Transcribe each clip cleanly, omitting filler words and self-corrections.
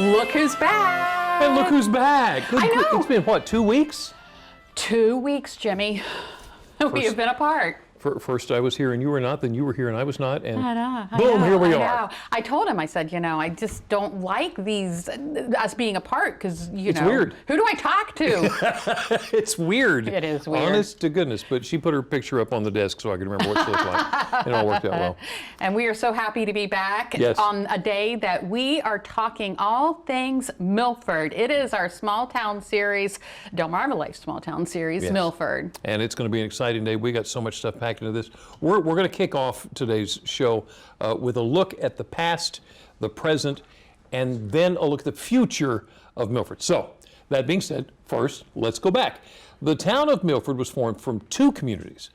Look who's back! And look who's back! I know. It's been, what, 2 weeks? 2 weeks, Jimmy. We have been apart. First I was here and you were not, then you were here and I was not, and boom, here we are. I told him, I said, I just don't like us being apart because, it's weird. Who do I talk to? It's weird. It is weird. Honest to goodness, but she put her picture up on the desk so I could remember what she looked like. It all worked out well. And we are so happy to be back on a day that we are talking all things Milford. It is our small town series, Delmarvalife small town series, Milford. And it's going to be an exciting day. We got so much stuff packed into this. We're going to kick off today's show with a look at the past, the present, and then a look at the future of Milford. So, that being said, first, let's go back. The town of Milford was formed from two communities,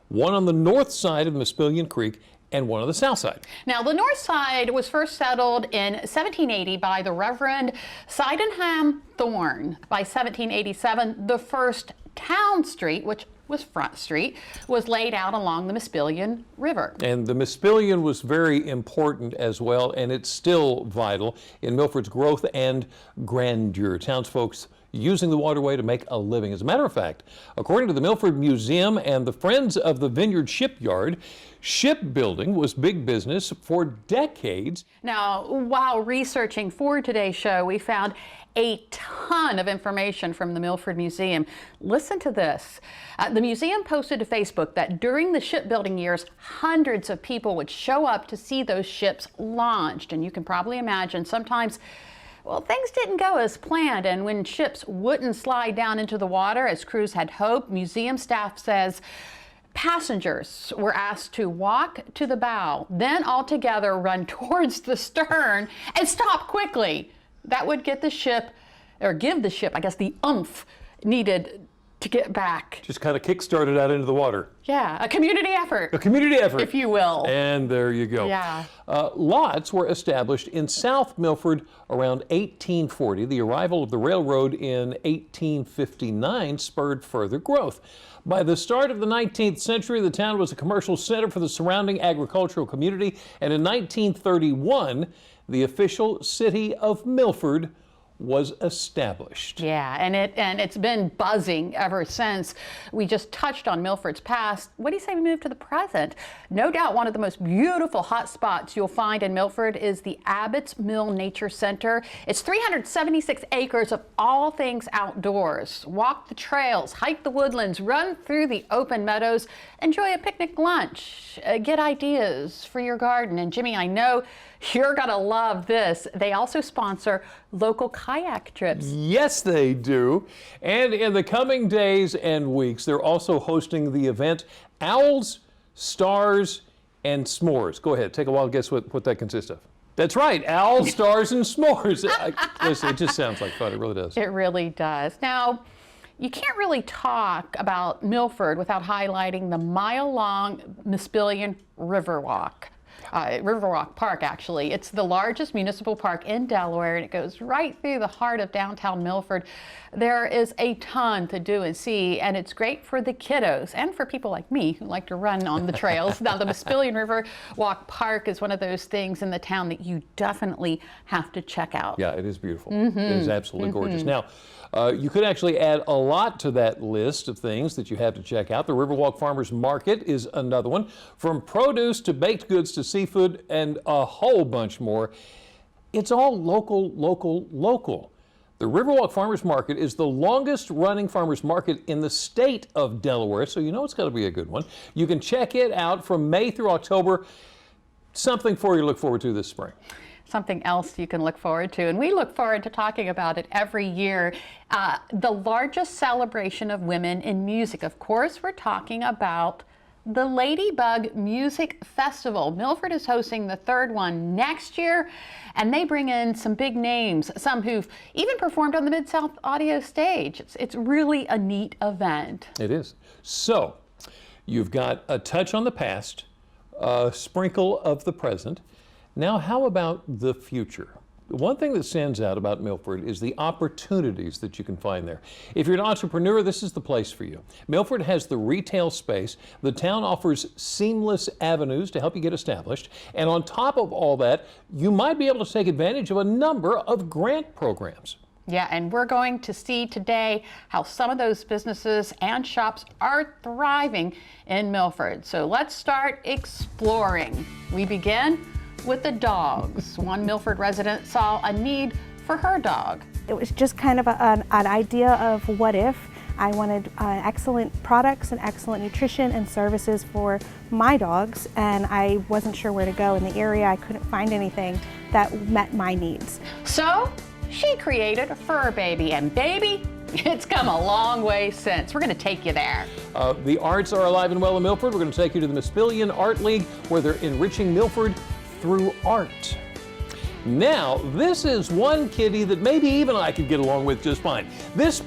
one on the north side of Mispillion Creek and one on the south side. Now, the north side was first settled in 1780 by the Reverend Sydenham Thorne. By 1787, the first town street, which was Front Street, was laid out along the Mispillion River. And the Mispillion was very important as well, and it's still vital in Milford's growth and grandeur. Townsfolk using the waterway to make a living. As a matter of fact, according to the Milford Museum and the Friends of the Vineyard Shipyard, shipbuilding was big business for decades. Now, while researching for today's show, we found a ton of information from the Milford Museum. Listen to this. The museum posted to Facebook that during the shipbuilding years, hundreds of people would show up to see those ships launched. And you can probably imagine sometimes, well, things didn't go as planned. And when ships wouldn't slide down into the water as crews had hoped, museum staff says passengers were asked to walk to the bow, then all together run towards the stern and stop quickly. That would get the ship, or give the ship, I guess, the oomph needed to get back. Just kind of kick-started out into the water. Yeah, a community effort. A community effort. If you will. And there you go. Yeah. Lots were established in South Milford around 1840. The arrival of the railroad in 1859 spurred further growth. By the start of the 19th century, the town was a commercial center for the surrounding agricultural community, and in 1931, the official city of Milford was established. Yeah, and it's been buzzing ever since. We just touched on Milford's past. What do you say we move to the present? No doubt one of the most beautiful hot spots you'll find in Milford is the Abbott's Mill Nature Center. It's 376 acres of all things outdoors. Walk the trails, hike the woodlands, run through the open meadows, enjoy a picnic lunch, get ideas for your garden. And Jimmy, I know you're gonna love this. They also sponsor local kayak trips. Yes, they do. And in the coming days and weeks, they're also hosting the event Owls, Stars, and S'mores. Go ahead, take a wild guess what that consists of. That's right, Owls, Stars, and S'mores. Listen, it just sounds like fun, it really does. It really does. Now, you can't really talk about Milford without highlighting the mile-long Mispillion Riverwalk. Riverwalk Park, actually. It's the largest municipal park in Delaware, and it goes right through the heart of downtown Milford. There is a ton to do and see, and it's great for the kiddos and for people like me who like to run on the trails. Now, the Mispillion Riverwalk Park is one of those things in the town that you definitely have to check out. Yeah, it is beautiful. It is absolutely gorgeous. Now, you could actually add a lot to that list of things that you have to check out. The Riverwalk Farmers Market is another one. From produce to baked goods to seafood and a whole bunch more. It's all local, local, local. The Riverwalk Farmers Market is the longest running farmers market in the state of Delaware, so you know it's got to be a good one. You can check it out from May through October. Something for you to look forward to this spring. Something else you can look forward to, and we look forward to talking about it every year. The largest celebration of women in music. Of course, we're talking about the Ladybug Music Festival. Milford is hosting the third one next year, and they bring in some big names, some who've even performed on the Mid-South Audio stage. It's really a neat event. It is. So, you've got a touch on the past, a sprinkle of the present. Now, how about the future? One thing that stands out about Milford is the opportunities that you can find there. If you're an entrepreneur, this is the place for you. Milford has the retail space. The town offers seamless avenues to help you get established. And on top of all that, you might be able to take advantage of a number of grant programs. Yeah, and we're going to see today how some of those businesses and shops are thriving in Milford. So let's start exploring. We begin with the dogs. One Milford resident saw a need for her dog. It was just kind of an idea of what if. I wanted excellent products and excellent nutrition and services for my dogs, and I wasn't sure where to go in the area. I couldn't find anything that met my needs. So she created a Fur Baby, and baby, it's come a long way since. We're going to take you there. The arts are alive and well in Milford. We're going to take you to the Mispillion Art League, where they're enriching Milford through art. Now, this is one kitty that maybe even I could get along with just fine. This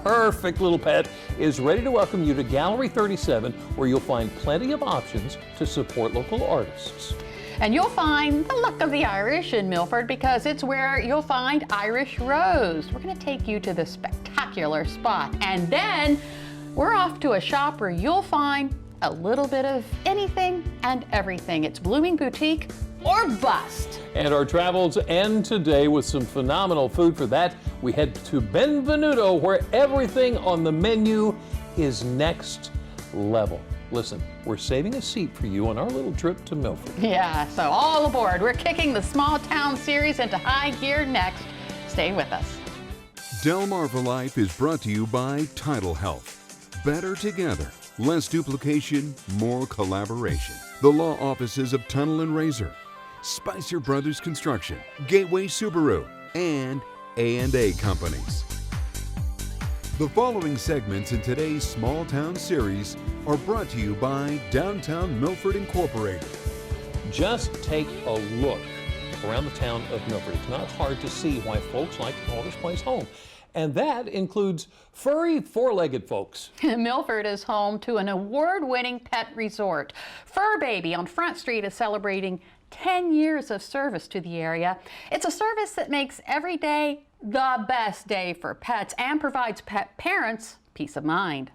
perfect little pet is ready to welcome you to Gallery 37, where you'll find plenty of options to support local artists. And you'll find the luck of the Irish in Milford, because it's where you'll find Irish Rose. We're going to take you to the spectacular spot. And then we're off to a shop where you'll find a little bit of anything and everything. It's Blooming Boutique or bust. And our travels end today with some phenomenal food. For that, we head to Benvenuto, where everything on the menu is next level. Listen, we're saving a seat for you on our little trip to Milford. Yeah, so all aboard. We're kicking the small town series into high gear next. Stay with us. Delmarvalife is brought to you by Tidal Health. Better together. Less duplication, more collaboration. The law offices of Tunnel and Razor, Spicer Brothers Construction, Gateway Subaru, and A&A Companies. The following segments in today's Small Town series are brought to you by Downtown Milford Incorporated. Just take a look around the town of Milford. It's not hard to see why folks like to call this place home. And that includes furry, four-legged folks. Milford is home to an award-winning pet resort. Fur Baby on Front Street is celebrating 10 years of service to the area. It's a service that makes every day the best day for pets and provides pet parents peace of mind.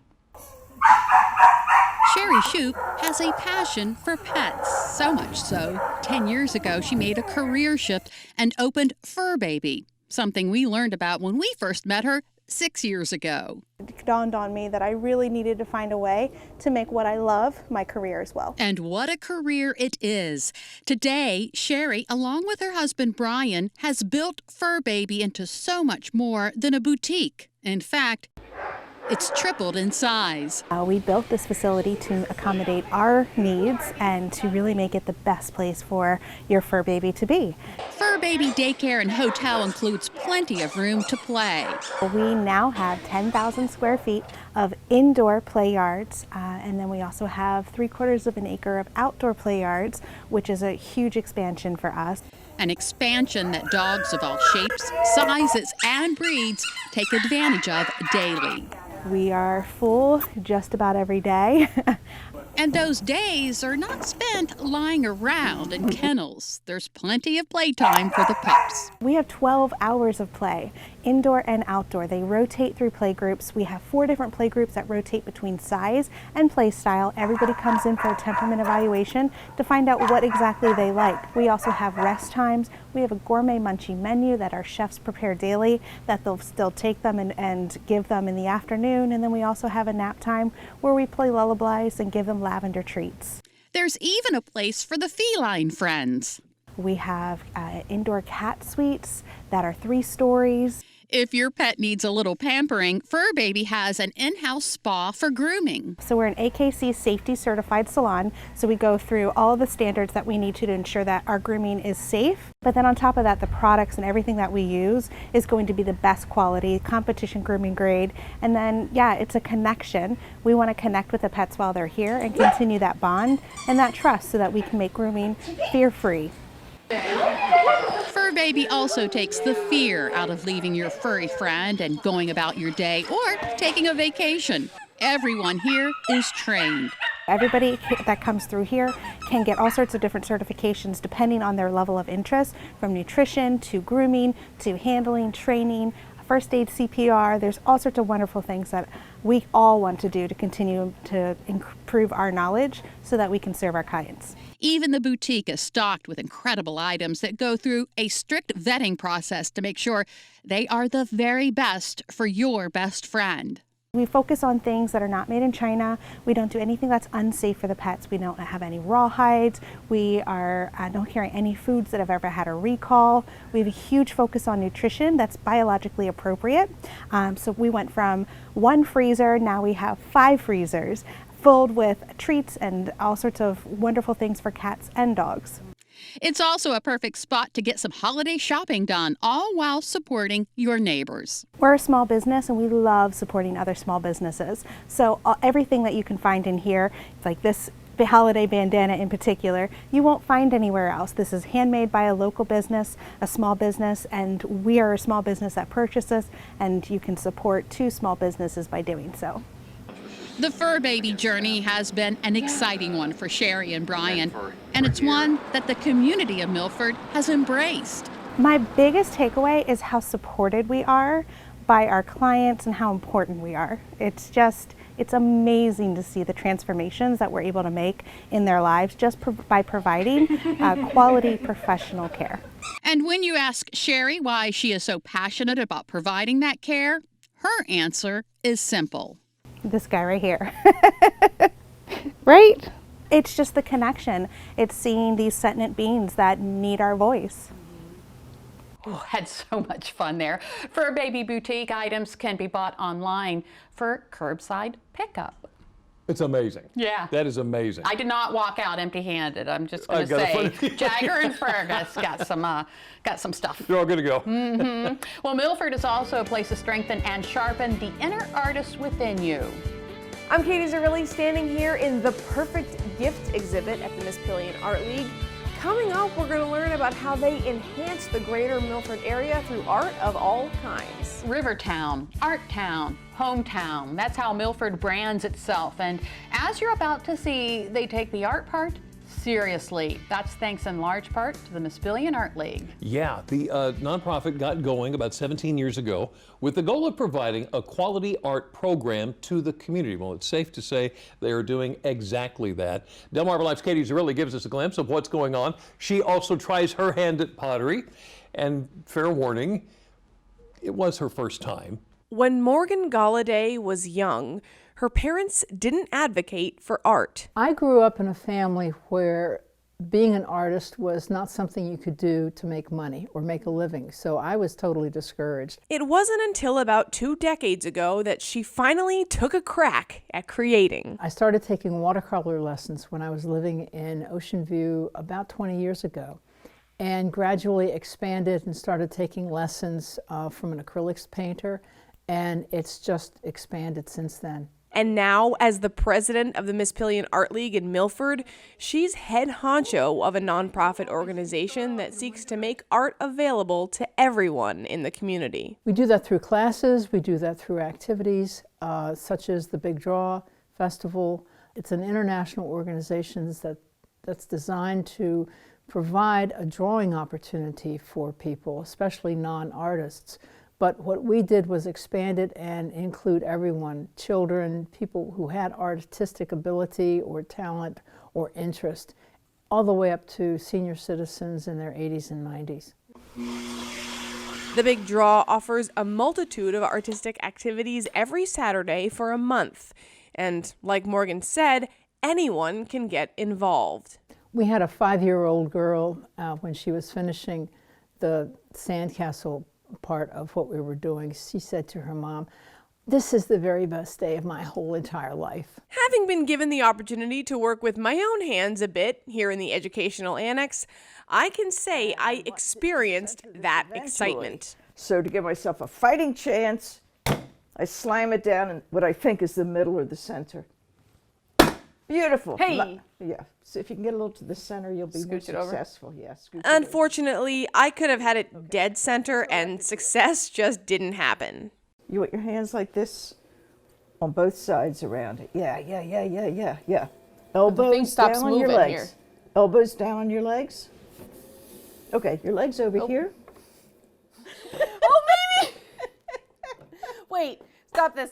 Sherry Shoup has a passion for pets, so much so, 10 years ago she made a career shift and opened Fur Baby, something we learned about when we first met her 6 years ago. It dawned on me that I really needed to find a way to make what I love my career as well. And what a career it is. Today, Sherry, along with her husband Brian, has built Fur Baby into so much more than a boutique. In fact, it's tripled in size. We built this facility to accommodate our needs and to really make it the best place for your fur baby to be. Fur Baby daycare and hotel includes plenty of room to play. We now have 10,000 square feet of indoor play yards, and then we also have 3/4 of an acre of outdoor play yards, which is a huge expansion for us. An expansion that dogs of all shapes, sizes, and breeds take advantage of daily. We are full just about every day. And those days are not spent lying around in kennels. There's plenty of playtime for the pups. We have 12 hours of play, indoor and outdoor. They rotate through play groups. We have 4 different play groups that rotate between size and play style. Everybody comes in for a temperament evaluation to find out what exactly they like. We also have rest times. We have a gourmet munchie menu that our chefs prepare daily that they'll still take them and give them in the afternoon. And then we also have a nap time where we play lullabies and give them lavender treats. There's even a place for the feline friends. We have indoor cat suites that are 3 stories. If your pet needs a little pampering, Fur Baby has an in-house spa for grooming. So we're an AKC safety certified salon, so we go through all the standards that we need to ensure that our grooming is safe. But then on top of that, the products and everything that we use is going to be the best quality, competition grooming grade. And then, yeah, it's a connection. We want to connect with the pets while they're here and continue that bond and that trust so that we can make grooming fear-free. Fur Baby also takes the fear out of leaving your furry friend and going about your day or taking a vacation. Everyone here is trained. Everybody that comes through here can get all sorts of different certifications depending on their level of interest, from nutrition to grooming to handling, training, first aid, CPR. There's all sorts of wonderful things that we all want to do to continue to improve our knowledge so that we can serve our clients. Even the boutique is stocked with incredible items that go through a strict vetting process to make sure they are the very best for your best friend. We focus on things that are not made in China. We don't do anything that's unsafe for the pets. We don't have any raw hides. We don't carry any foods that have ever had a recall. We have a huge focus on nutrition that's biologically appropriate. So we went from 1 freezer, now we have 5 freezers filled with treats and all sorts of wonderful things for cats and dogs. It's also a perfect spot to get some holiday shopping done, all while supporting your neighbors. We're a small business and we love supporting other small businesses. So everything that you can find in here, like this holiday bandana in particular, you won't find anywhere else. This is handmade by a local business, a small business, and we are a small business that purchases, and you can support 2 small businesses by doing so. The fur baby journey has been an exciting one for Sherry and Brian, and it's one that the community of Milford has embraced. My biggest takeaway is how supported we are by our clients and how important we are. It's amazing to see the transformations that we're able to make in their lives just by providing quality professional care. And when you ask Sherry why she is so passionate about providing that care, her answer is simple. This guy right here. Right? It's just the connection. It's seeing these sentient beings that need our voice. Oh, had so much fun there. Fur Baby Boutique items can be bought online for curbside pickup. It's amazing. Yeah. That is amazing. I did not walk out empty-handed. I'm just going to say, Jagger and Fergus got some stuff. You're all good to go. Well, Milford is also a place to strengthen and sharpen the inner artist within you. I'm Katie Zerilli, standing here in the Perfect Gift exhibit at the Mispillion Art League. Coming up, we're going to learn about how they enhance the greater Milford area through art of all kinds. Rivertown, Art Town, Hometown. That's how Milford brands itself. And as you're about to see, they take the art part seriously. That's thanks in large part to the Mispillion Art League. Yeah, the nonprofit got going about 17 years ago with the goal of providing a quality art program to the community. Well, it's safe to say they are doing exactly that. Delmarvalife's Katie Zerilli gives us a glimpse of what's going on. She also tries her hand at pottery, and fair warning, it was her first time. When Morgan Galladay was young, her parents didn't advocate for art. I grew up in a family where being an artist was not something you could do to make money or make a living, so I was totally discouraged. It wasn't until about 2 decades ago that she finally took a crack at creating. I started taking watercolor lessons when I was living in Ocean View about 20 years ago, and gradually expanded and started taking lessons from an acrylics painter, and it's just expanded since then. And now, as the president of the Mispillion Art League in Milford, she's head honcho of a nonprofit organization that seeks to make art available to everyone in the community. We do that through classes, we do that through activities such as the Big Draw Festival. It's an international organization that's designed to provide a drawing opportunity for people, especially non-artists. But what we did was expand it and include everyone, children, people who had artistic ability or talent or interest, all the way up to senior citizens in their 80s and 90s. The Big Draw offers a multitude of artistic activities every Saturday for a month. And like Morgan said, anyone can get involved. We had a 5-year-old girl when she was finishing the sandcastle part of what we were doing. She said to her mom, "This is the very best day of my whole entire life." Having been given the opportunity to work with my own hands a bit here in the educational annex, I can say I experienced that excitement. So to give myself a fighting chance, I slam it down in what I think is the middle or the center. Beautiful. Hey! Yeah. So if you can get a little to the center, you'll be more successful. Yeah. Unfortunately, I could have had it dead center and success just didn't happen. You want your hands like this on both sides around it. Yeah. Elbows stops down on your moving legs. here. Elbows down on your legs. Okay, your legs over here. Oh, baby! Wait, stop this.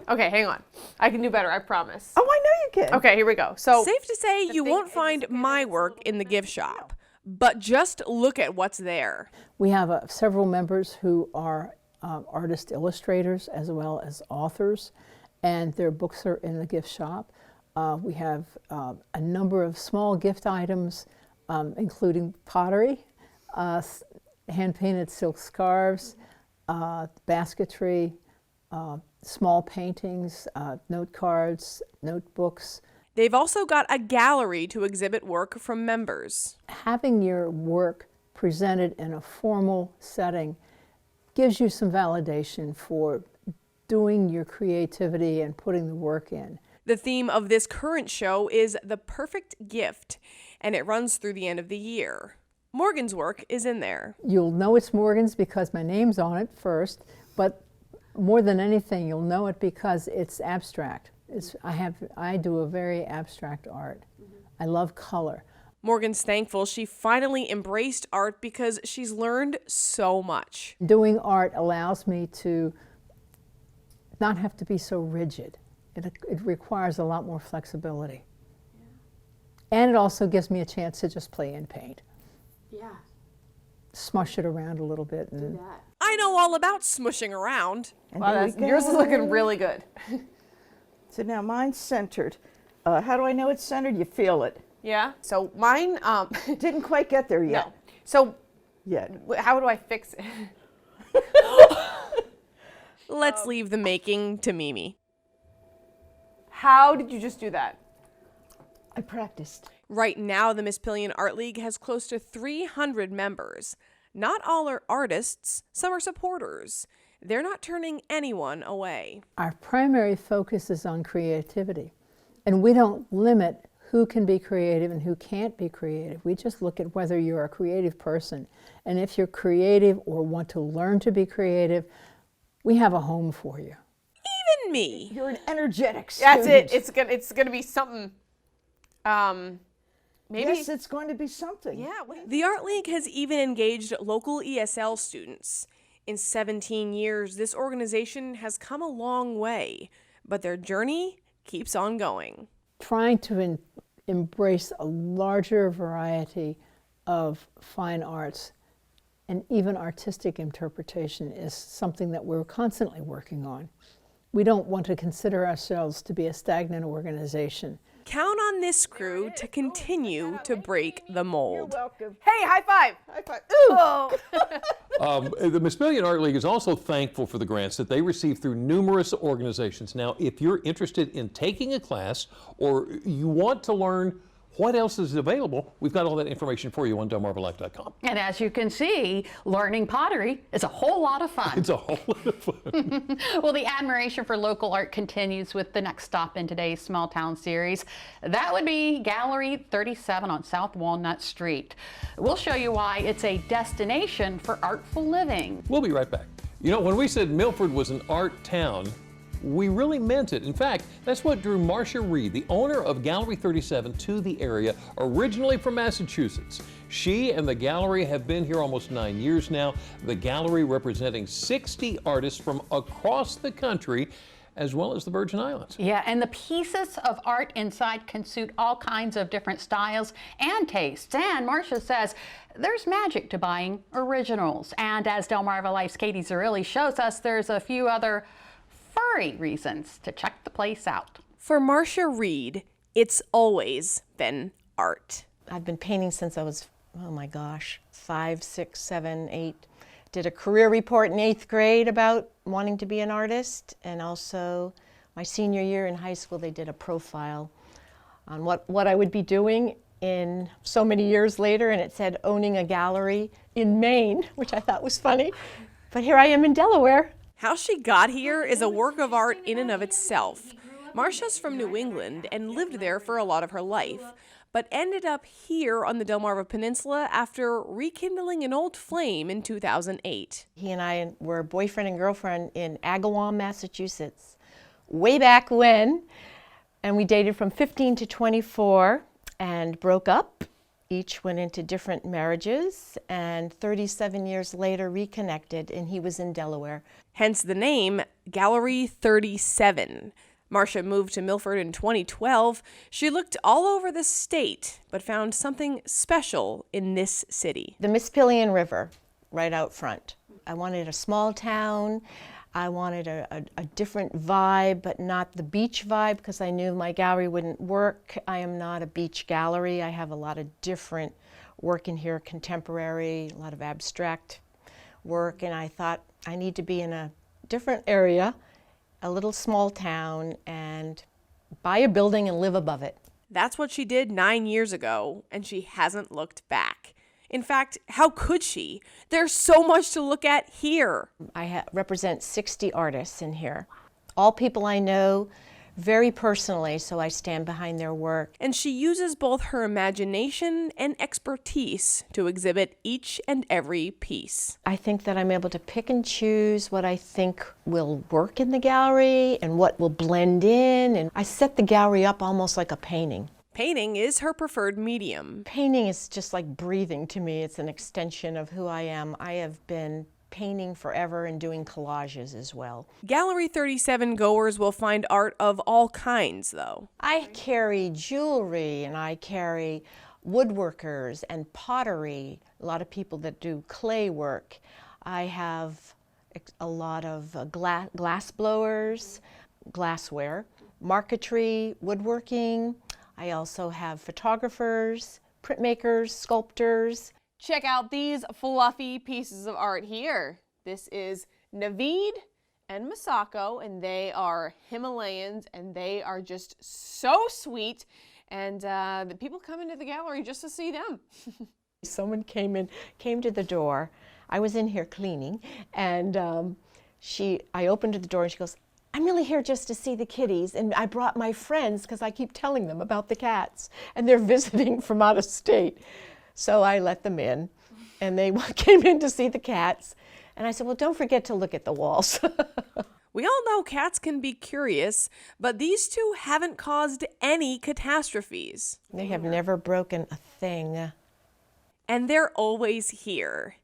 Okay, hang on. I can do better, I promise. Oh, I know you can. Okay, here we go. So Safe to say you won't find my work in the gift shop, but just look at what's there. We have several members who are artist illustrators as well as authors, and their books are in the gift shop. We have a number of small gift items, including pottery, hand-painted silk scarves, basketry, small paintings, note cards, notebooks. They've also got a gallery to exhibit work from members. Having your work presented in a formal setting gives you some validation for doing your creativity and putting the work in. The theme of this current show is The Perfect Gift, and it runs through the end of the year. Morgan's work is in there. You'll know it's Morgan's because my name's on it first, but more than anything, you'll know it because it's abstract. I do a very abstract art. I love color. Morgan's thankful she finally embraced art because she's learned so much. Doing art allows me to not have to be so rigid. It requires a lot more flexibility. Yeah. And it also gives me a chance to just play and paint. yeah, Smush it around a little bit. And I know all about smushing around. And wow, here we yours is go. looking really good. So now mine's centered. How do I know it's centered? You feel it. Yeah, so mine, Didn't quite get there yet. no. So Yet. how do I fix it? Let's leave the making to Mimi. How did you just do that? I practiced. Right now, the Mispillion Art League has close to 300 members. Not all are artists, some are supporters. They're not turning anyone away. our primary focus is on creativity. And we don't limit who can be creative and who can't be creative. We just look at whether you're a creative person. And if you're creative or want to learn to be creative, we have a home for you. Even me. You're an energetic student. That's it. It's gonna be something. Maybe. Yes, it's going to be something. Yeah. The Art League has even engaged local ESL students. In 17 years, this organization has come a long way, but their journey keeps on going. Trying to embrace a larger variety of fine arts and even artistic interpretation is something that we're constantly working on. We don't want to consider ourselves to be a stagnant organization. Count on this crew to continue to break the You're mold. welcome. Hey, high five! High five. Ooh. Oh. The Mispillion Art League is also thankful for the grants that they receive through numerous organizations. Now, if you're interested in taking a class or you want to learn what else is available, we've got all that information for you on Delmarvalife.com. And as you can see, learning pottery is a whole lot of fun. It's a whole lot of fun. Well, the admiration for local art continues with the next stop in today's Small Town series. That would be Gallery 37 on South Walnut Street. We'll show you why it's a destination for artful living. We'll be right back. You know, when we said Milford was an art town, we really meant it. In fact, that's what drew Marcia Reed, the owner of Gallery 37, to the area, originally from Massachusetts. She and the gallery have been here almost 9 years now. The gallery representing 60 artists from across the country, as well as the Virgin Islands. Yeah, and the pieces of art inside can suit all kinds of different styles and tastes. And Marcia says there's magic to buying originals. And as Delmarvalife's Katie Zerilli shows us, there's a few other furry reasons to check the place out. For Marcia Reed, it's always been art. I've been painting since I was, oh my gosh, 5, 6, 7, 8. Did a career report in 8th grade about wanting to be an artist, and also my senior year in high school they did a profile on what I would be doing in so many years later, and it said owning a gallery in Maine, which I thought was funny. But here I am in Delaware. How she got here is a work of art in and of itself. Marcia's from New England and lived there for a lot of her life, but ended up here on the Delmarva Peninsula after rekindling an old flame in 2008. He and I were boyfriend and girlfriend in Agawam, Massachusetts, way back when. And we dated from 15 to 24 and broke up. Each went into different marriages, and 37 years later reconnected, and he was in Delaware. Hence the name Gallery 37. Marcia moved to Milford in 2012. She looked all over the state, but found something special in this city. The Mispillion River, right out front. I wanted a small town. I wanted a different vibe, but not the beach vibe, because I knew my gallery wouldn't work. I am not a beach gallery. I have a lot of different work in here, contemporary, a lot of abstract work, and I thought I need to be in a different area, a little small town, and buy a building and live above it. That's what she did 9 years ago, and she hasn't looked back. In fact, how could she? There's so much to look at here. I represent 60 artists in here. All people I know very personally, so I stand behind their work. And she uses both her imagination and expertise to exhibit each and every piece. I think that I'm able to pick and choose what I think will work in the gallery and what will blend in. And I set the gallery up almost like a painting. Painting is her preferred medium. Painting is just like breathing to me. It's an extension of who I am. I have been painting forever and doing collages as well. Gallery 37 goers will find art of all kinds, though. I carry jewelry, and I carry woodworkers and pottery, a lot of people that do clay work. I have a lot of glass blowers, glassware, marquetry, woodworking. I also have photographers, printmakers, sculptors. Check out these fluffy pieces of art here. This is Naveed and Masako, and they are Himalayans, and they are just so sweet. And the people come into the gallery just to see them. Someone came to the door. I was in here cleaning, and I opened the door, and she goes, "I'm really here just to see the kitties, and I brought my friends because I keep telling them about the cats, and they're visiting from out of state." So I let them in, and they came in to see the cats, and I said, "Well, don't forget to look at the walls." We all know cats can be curious, but these two haven't caused any catastrophes. They have never broken a thing. And they're always here.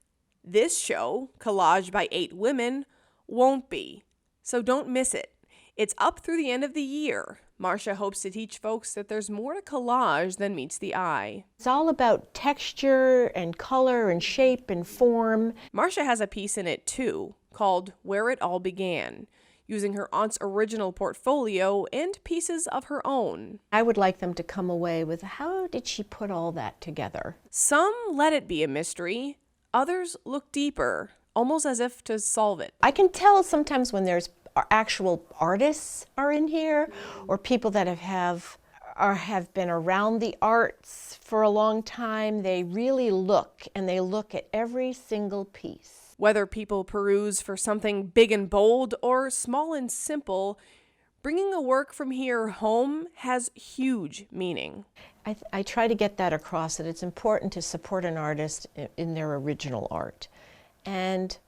This show, Collage by 8 Women, won't be. So don't miss it. It's up through the end of the year. Marcia hopes to teach folks that there's more to collage than meets the eye. It's all about texture and color and shape and form. Marcia has a piece in it too, called Where It All Began, using her aunt's original portfolio and pieces of her own. I would like them to come away with, how did she put all that together? Some let it be a mystery. Others look deeper, almost as if to solve it. I can tell sometimes when there's actual artists are in here, or people that have been around the arts for a long time. They really look, and they look at every single piece. Whether people peruse for something big and bold or small and simple, bringing a work from here home has huge meaning. I try to get that across, that it's important to support an artist in their original art. And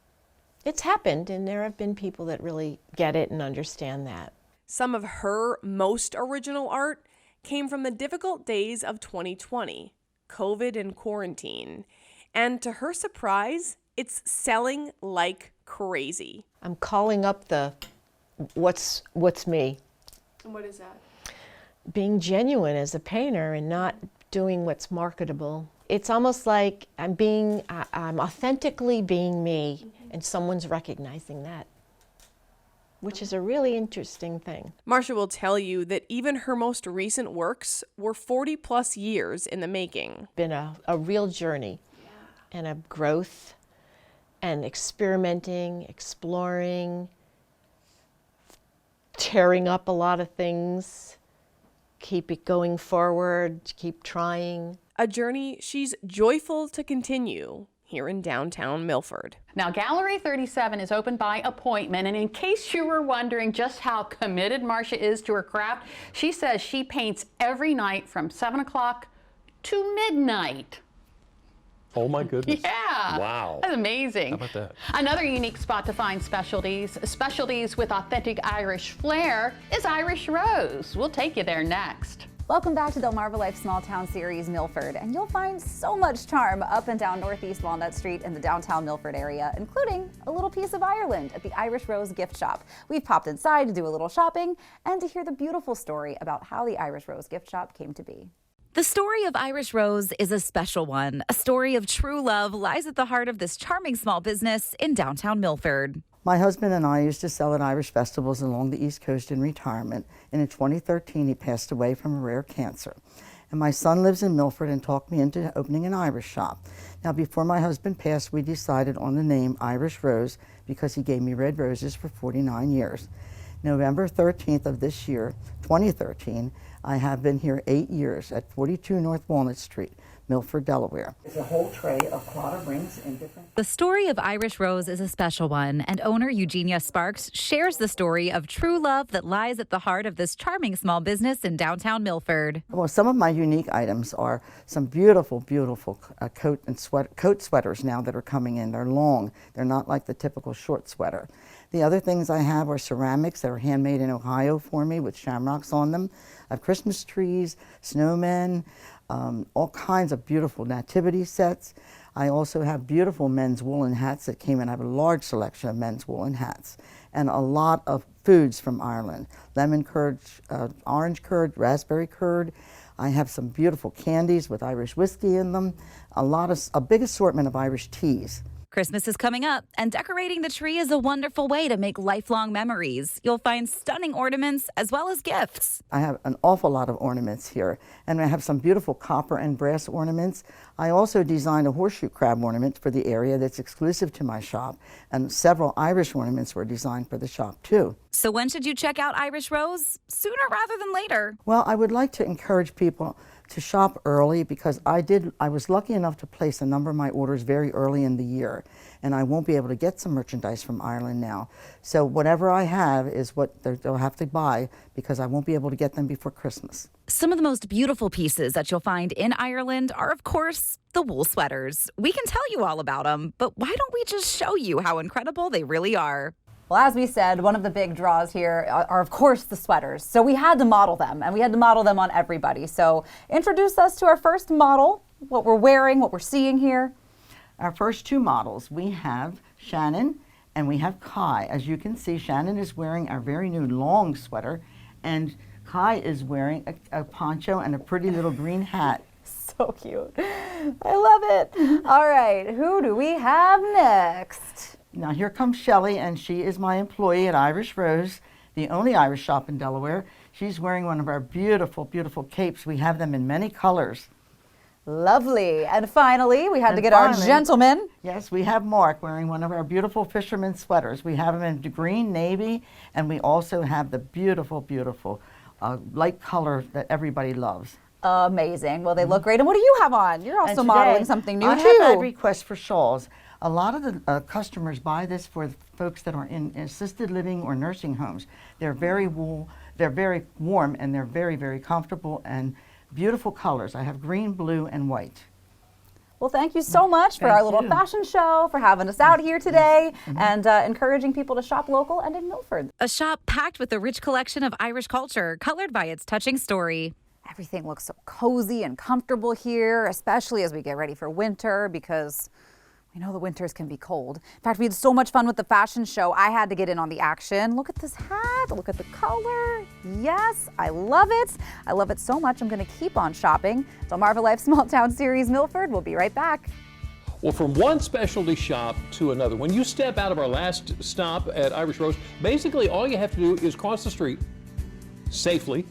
it's happened, and there have been people that really get it and understand that. Some of her most original art came from the difficult days of 2020, COVID and quarantine. And to her surprise, it's selling like crazy. I'm calling up the what's me. And what is that? Being genuine as a painter and not doing what's marketable. It's almost like I'm authentically being me, and someone's recognizing that, which is a really interesting thing. Marcia will tell you that even her most recent works were 40 plus years in the making. Been a real journey, and a growth and experimenting, exploring, tearing up a lot of things, keep it going forward, keep trying. A journey she's joyful to continue here in downtown Milford. Now, Gallery 37 is open by appointment, and in case you were wondering just how committed Marcia is to her craft, she says she paints every night from 7 o'clock to midnight. Oh my goodness. Yeah. Wow. That's amazing. How about that? Another unique spot to find specialties with authentic Irish flair is Irish Rose. We'll take you there next. Welcome back to Delmarvalife Small Town Series Milford, and you'll find so much charm up and down Northeast Walnut Street in the downtown Milford area, including a little piece of Ireland at the Irish Rose gift shop. We've popped inside to do a little shopping and to hear the beautiful story about how the Irish Rose gift shop came to be. The story of Irish Rose is a special one. A story of true love lies at the heart of this charming small business in downtown Milford. My husband and I used to sell at Irish festivals along the East Coast in retirement, and in 2013 he passed away from a rare cancer. And my son lives in Milford and talked me into opening an Irish shop. Now, before my husband passed, we decided on the name Irish Rose because he gave me red roses for 49 years. November 13th of this year, 2013, I have been here 8 years at 42 North Walnut Street, Milford, Delaware. It's a whole tray of clotted rings in different... The story of Irish Rose is a special one, and owner Eugenia Sparks shares the story of true love that lies at the heart of this charming small business in downtown Milford. Well, some of my unique items are some beautiful, beautiful coat sweaters now that are coming in. They're long. They're not like the typical short sweater. The other things I have are ceramics that are handmade in Ohio for me with shamrocks on them. I have Christmas trees, snowmen, all kinds of beautiful nativity sets. I also have beautiful men's woolen hats that came in. I have a large selection of men's woolen hats and a lot of foods from Ireland. Lemon curd, orange curd, raspberry curd. I have some beautiful candies with Irish whiskey in them. A big assortment of Irish teas. Christmas is coming up, and decorating the tree is a wonderful way to make lifelong memories. You'll find stunning ornaments as well as gifts. I have an awful lot of ornaments here, and I have some beautiful copper and brass ornaments. I also designed a horseshoe crab ornament for the area that's exclusive to my shop, and several Irish ornaments were designed for the shop too. So when should you check out Irish Rose? Sooner rather than later. Well, I would like to encourage people to shop early because I was lucky enough to place a number of my orders very early in the year, and I won't be able to get some merchandise from Ireland now. So whatever I have is what they'll have to buy because I won't be able to get them before Christmas. Some of the most beautiful pieces that you'll find in Ireland are, of course, the wool sweaters. We can tell you all about them, but why don't we just show you how incredible they really are? Well, as we said, one of the big draws here are, of course, the sweaters. So we had to model them, and we had to model them on everybody. So introduce us to our first model, what we're wearing, what we're seeing here. Our first two models, we have Shannon and we have Kai. As you can see, Shannon is wearing our very new long sweater, and Kai is wearing a poncho and a pretty little green hat. So cute. I love it. All right, who do we have next? Now here comes Shelley, and she is my employee at Irish Rose, the only Irish shop in Delaware. She's wearing one of our beautiful, beautiful capes. We have them in many colors. Lovely. And finally, we had to get our gentleman. Yes, we have Mark wearing one of our beautiful fisherman sweaters. We have him in green, navy, and we also have the beautiful, beautiful light color that everybody loves. Amazing. Well, they look great. And what do you have on? You're also modeling something new, too. I have requests for shawls. A lot of the customers buy this for folks that are in assisted living or nursing homes. They're very warm, and they're very, very comfortable and beautiful colors. I have green, blue, and white. Well, thank you so much for our little fashion show, for having us out here today, and encouraging people to shop local and in Milford. A shop packed with a rich collection of Irish culture, colored by its touching story. Everything looks so cozy and comfortable here, especially as we get ready for winter, because we know the winters can be cold. In fact, we had so much fun with the fashion show. I had to get in on the action. Look at this hat. Look at the color. Yes, I love it. I love it so much. I'm going to keep on shopping. Delmarvalife Small Town Series Milford. We'll be right back. Well, from one specialty shop to another, when you step out of our last stop at Irish Rose, basically all you have to do is cross the street safely,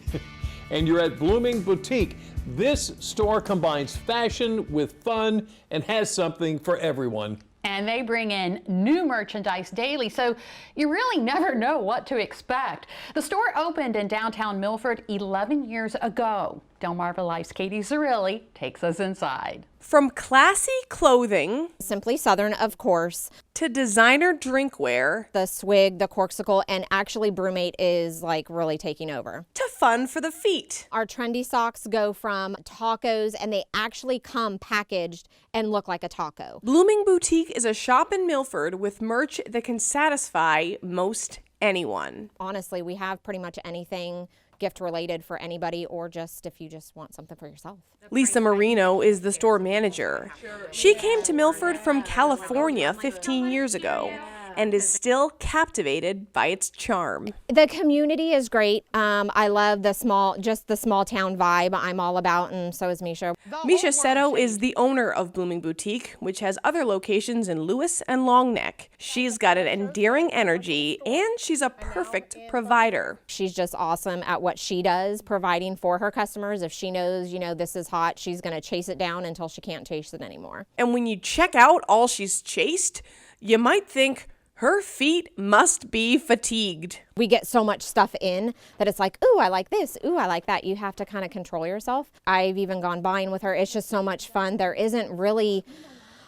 and you're at Blooming Boutique. This store combines fashion with fun and has something for everyone. And they bring in new merchandise daily, so you really never know what to expect. The store opened in downtown Milford 11 years ago. Delmarvalife's Katie Zerilli takes us inside. From classy clothing, Simply Southern, of course, to designer drinkware, the swig, the corksicle, and actually Brewmate is like really taking over. to fun for the feet. Our trendy socks go from tacos, and they actually come packaged and look like a taco. Blooming Boutique is a shop in Milford with merch that can satisfy most anyone. Honestly, we have pretty much anything gift related for anybody, or just if you just want something for yourself. Lisa Marino is the store manager. She came to Milford from California 15 years ago and is still captivated by its charm. The community is great. I love the small town vibe I'm all about, and so is Misha. Misha Seto is the owner of Blooming Boutique, which has other locations in Lewis and Long Neck. She's got an endearing energy, and she's a perfect provider. She's just awesome at what she does, providing for her customers. If she knows, this is hot, she's going to chase it down until she can't chase it anymore. And when you check out all she's chased, you might think, her feet must be fatigued. We get so much stuff in that it's like, ooh, I like this, ooh, I like that. You have to kind of control yourself. I've even gone buying with her. It's just so much fun. There isn't really,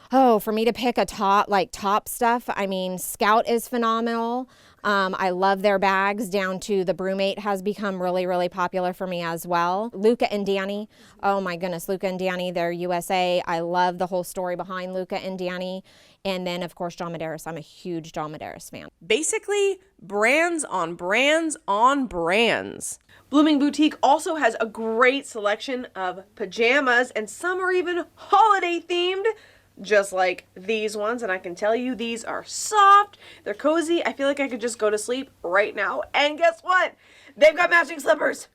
for me to pick a top stuff. I mean, Scout is phenomenal. I love their bags, down to the Brewmate has become really, really popular for me as well. Luca and Danny, oh my goodness, Luca and Danny, they're USA. I love the whole story behind Luca and Danny. And then, of course, John Medeiros. I'm a huge John Medeiros fan. Basically, brands on brands on brands. Blooming Boutique also has a great selection of pajamas, and some are even holiday themed, just like these ones. And I can tell you, these are soft, they're cozy. I feel like I could just go to sleep right now. And guess what? They've got matching slippers.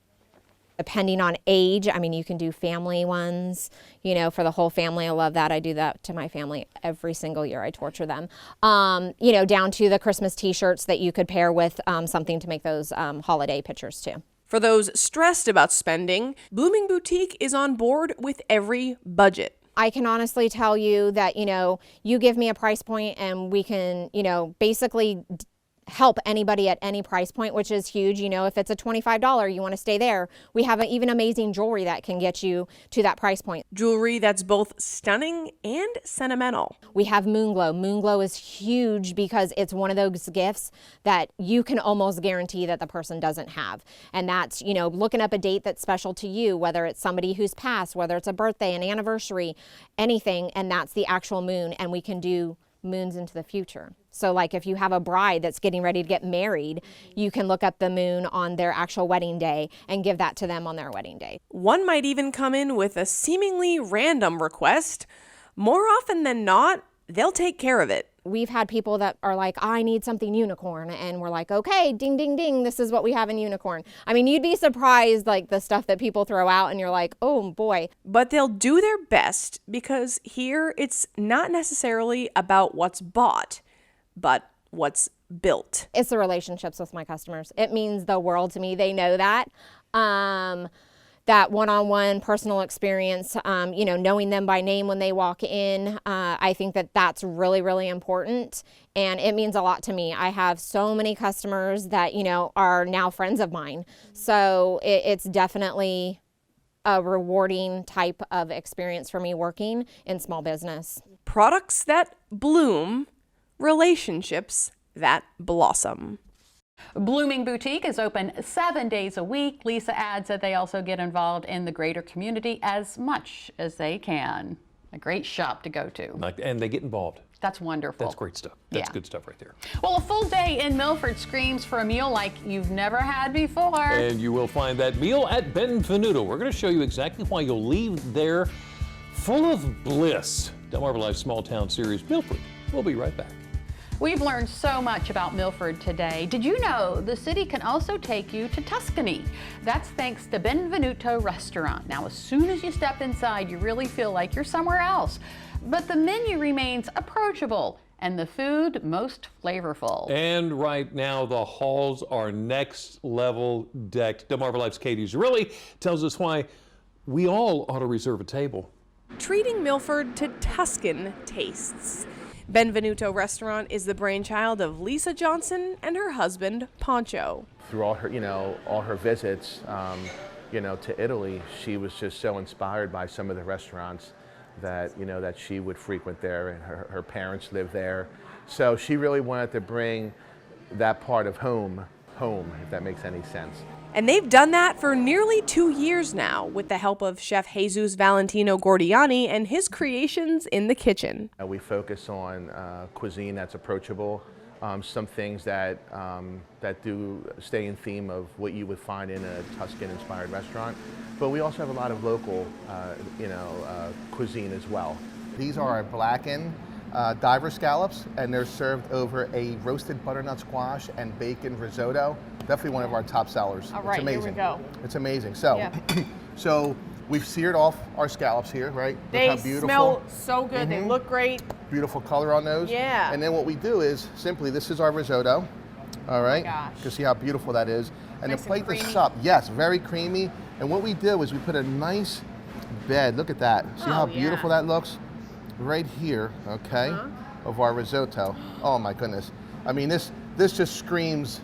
Depending on age, I mean, you can do family ones, for the whole family. I love that. I do that to my family every single year. I torture them. Down to the Christmas t-shirts that you could pair with something to make those holiday pictures too. For those stressed about spending, Blooming Boutique is on board with every budget. I can honestly tell you that, you give me a price point and we can, basically help anybody at any price point, which is huge. If it's a $25, you want to stay there. We have even amazing jewelry that can get you to that price point. Jewelry that's both stunning and sentimental. We have Moonglow. Moonglow is huge because it's one of those gifts that you can almost guarantee that the person doesn't have. And that's, looking up a date that's special to you, whether it's somebody who's passed, whether it's a birthday, an anniversary, anything, and that's the actual moon, and we can do moons into the future. So like if you have a bride that's getting ready to get married, you can look up the moon on their actual wedding day and give that to them on their wedding day. One might even come in with a seemingly random request. More often than not, they'll take care of it. We've had people that are like, I need something unicorn. And we're like, okay, ding, ding, ding. This is what we have in unicorn. I mean, you'd be surprised, like the stuff that people throw out and you're like, oh boy. But they'll do their best, because here it's not necessarily about what's bought, but what's built. It's the relationships with my customers. It means the world to me. They know that. That one-on-one personal experience, knowing them by name when they walk in, I think that that's really, really important. And it means a lot to me. I have so many customers that, are now friends of mine. So it's definitely a rewarding type of experience for me working in small business. Products that bloom, relationships that blossom. Blooming Boutique is open 7 days a week. Lisa adds that they also get involved in the greater community as much as they can. A great shop to go to. And they get involved. That's wonderful. That's great stuff. That's good stuff right there. Well, a full day in Milford screams for a meal like you've never had before. And you will find that meal at Benvenuto. We're going to show you exactly why you'll leave there full of bliss. Delmarvalife Small Town Series, Milford. We'll be right back. We've learned so much about Milford today. Did you know the city can also take you to Tuscany? That's thanks to Benvenuto Restaurant. Now, as soon as you step inside, you really feel like you're somewhere else. But the menu remains approachable and the food most flavorful. And right now, the halls are next level decked. Delmarvalife's Katie Zerilli tells us why we all ought to reserve a table. Treating Milford to Tuscan tastes. Benvenuto Restaurant is the brainchild of Lisa Johnson and her husband, Poncho. Through all her, all her visits, to Italy, she was just so inspired by some of the restaurants that, that she would frequent there, and her parents lived there. So she really wanted to bring that part of home, if that makes any sense. And they've done that for nearly 2 years now with the help of Chef Jesus Valentino Gordiani and his creations in the kitchen. We focus on cuisine that's approachable, some things that do stay in theme of what you would find in a Tuscan-inspired restaurant, but we also have a lot of local, cuisine as well. These are our blackened diver scallops, and they're served over a roasted butternut squash and bacon risotto. Definitely one of our top sellers. All right, it's amazing. here we go. It's amazing. So, Yeah. so we've seared off our scallops here, right? They Look how beautiful. smell so good. They look great. Beautiful color on those. Yeah. And then what we do is simply, this is our risotto. All right. gosh. You can see how beautiful that is. And Nice to plate and this creamy. up, yes, very creamy. And what we do is we put a nice bed. Look at that. See how beautiful that looks? Right here, okay, of our risotto. Oh my goodness. I mean, this just screams,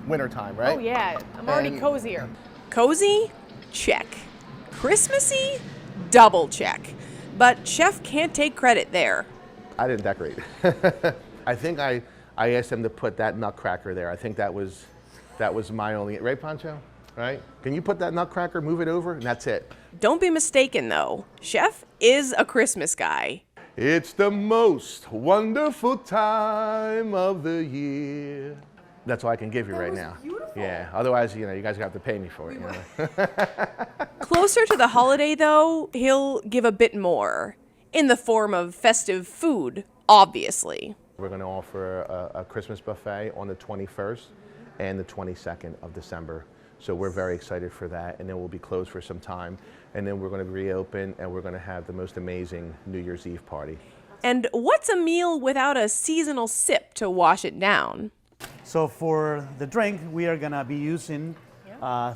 wintertime, right? Oh yeah, I'm already And- cozier. Cozy? Check. Christmassy? Double check. But Chef can't take credit there. I didn't decorate. I think I asked them to put that nutcracker there. I think that was my only, right, Pancho? Right? Can you put that nutcracker, move it over, and that's it. Don't be mistaken though. Chef is a Christmas guy. It's the most wonderful time of the year. That's all I can give you right now. Beautiful. Yeah. Otherwise, you guys have to pay me for it. Closer to the holiday though, he'll give a bit more. In the form of festive food, obviously. We're going to offer a Christmas buffet on the 21st and the 22nd of December. So we're very excited for that, and then we'll be closed for some time, and then we're going to reopen, and we're going to have the most amazing New Year's Eve party. And what's a meal without a seasonal sip to wash it down? So for the drink, we are gonna be using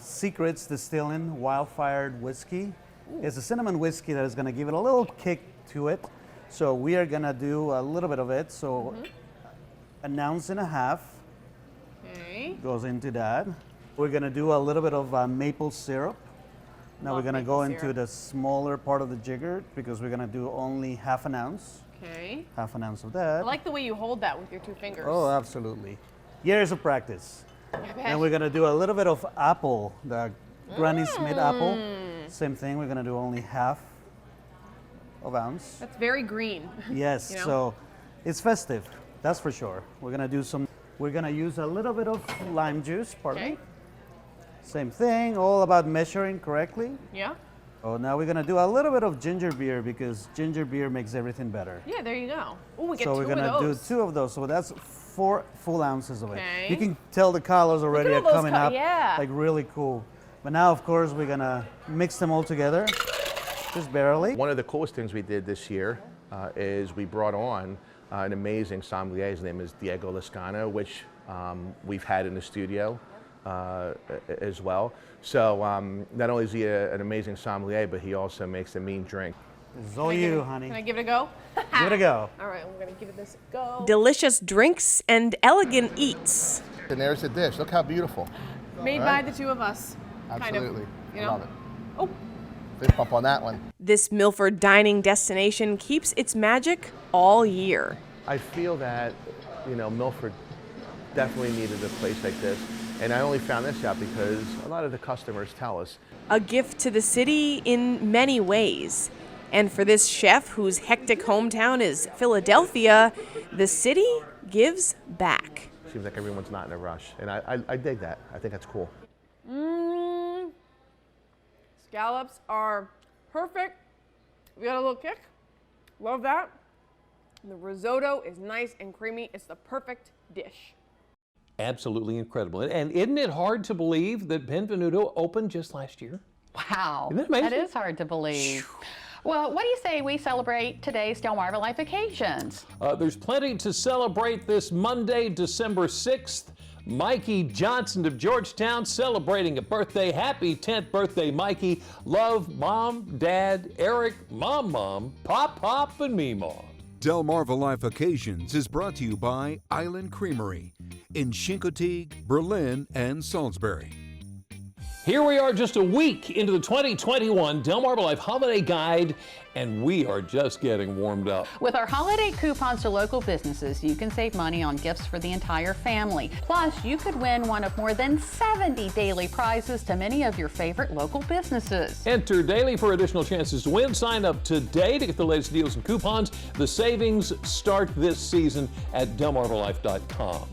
Secrets Distilling Wild-Fired Whiskey. It's a cinnamon whiskey that is gonna give it a little kick to it. So we are gonna do a little bit of it. So an ounce and a half goes into that. We're gonna do a little bit of maple syrup. Now we're gonna go into the smaller part of the jigger because we're gonna do only half an ounce. Okay. Half an ounce of that. I like the way you hold that with your 2 fingers. Oh, absolutely. Years of practice. I bet. And we're gonna do a little bit of apple, the Granny Smith apple. Same thing, we're gonna do only half of ounce. That's very green. Yes, so it's festive, that's for sure. We're gonna use a little bit of lime juice, pardon me. Same thing, all about measuring correctly. Yeah. Oh, now we're gonna do a little bit of ginger beer because ginger beer makes everything better. Yeah, there you go. Oh, we get So 2 we're gonna of those. do 2 of those. So that's 4 full ounces of it. Okay. You can tell the colors already all are those coming up, yeah. like really cool. But now, of course, we're gonna mix them all together, just barely. One of the coolest things we did this year is we brought on an amazing sommelier. His name is Diego Lascano, which we've had in the studio as well. So not only is he an amazing sommelier, but he also makes a mean drink. This is all you, honey. Can I give it a go? Give it a go. All right, we're gonna give it this a go. Delicious drinks and elegant eats. And there's the dish. Look how beautiful. Made Right? by the 2 of us. Absolutely. Kind of, I love it. Oh. Fist bump on that one. This Milford dining destination keeps its magic all year. I feel that, Milford definitely needed a place like this. And I only found this out because a lot of the customers tell us. A gift to the city in many ways. And for this chef whose hectic hometown is Philadelphia, the city gives back. Seems like everyone's not in a rush. And I dig that. I think that's cool. Scallops are perfect. We got a little kick. Love that. The risotto is nice and creamy. It's the perfect dish. Absolutely incredible. And isn't it hard to believe that Benvenuto opened just last year? Wow. Isn't that amazing? That is hard to believe. Well, what do you say we celebrate today's Delmarvalife occasions? There's plenty to celebrate this Monday, December 6th. Mikey Johnson of Georgetown celebrating a birthday. Happy 10th birthday, Mikey. Love, Mom, Dad, Eric, Mom, Pop, and Meemaw. Delmarvalife Occasions is brought to you by Island Creamery in Chincoteague, Berlin, and Salisbury. Here we are just a week into the 2021 Delmarvalife Holiday Guide, and we are just getting warmed up. With our holiday coupons to local businesses, you can save money on gifts for the entire family. Plus, you could win one of more than 70 daily prizes to many of your favorite local businesses. Enter daily for additional chances to win. Sign up today to get the latest deals and coupons. The savings start this season at delmarvalife.com.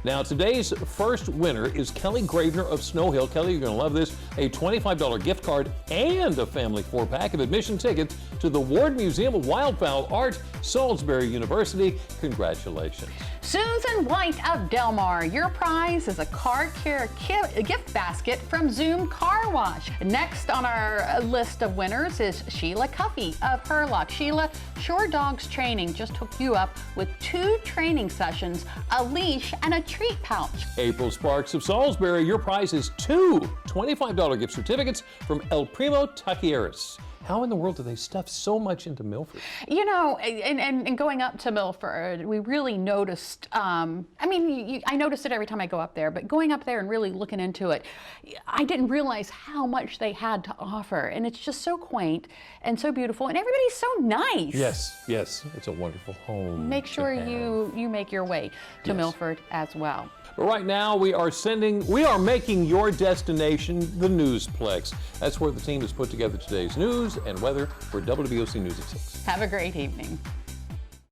Now, today's first winner is Kelly Gravener of Snow Hill. Kelly, you're going to love this. A $25 gift card and a family 4-pack of admission tickets to the Ward Museum of Wildfowl Art, Salisbury University. Congratulations. Susan White of Delmar, your prize is a car care gift basket from Zoom Car Wash. Next on our list of winners is Sheila Cuffey of Hurlock. Sheila, Shore Dogs Training just hooked you up with 2 training sessions, a leash, and a treat pouch. April Sparks of Salisbury, your prize is 2 $25 gift certificates from El Primo Taqueras. How in the world do they stuff so much into Milford? You know, and going up to Milford, we really noticed, I noticed it every time I go up there, but going up there and really looking into it, I didn't realize how much they had to offer. And it's just so quaint and so beautiful, and everybody's so nice. Yes, it's a wonderful home. Make sure you make your way to Milford as well. But right now, we are making your destination the Newsplex. That's where the team has put together today's news and weather for WWOC News at 6. Have a great evening.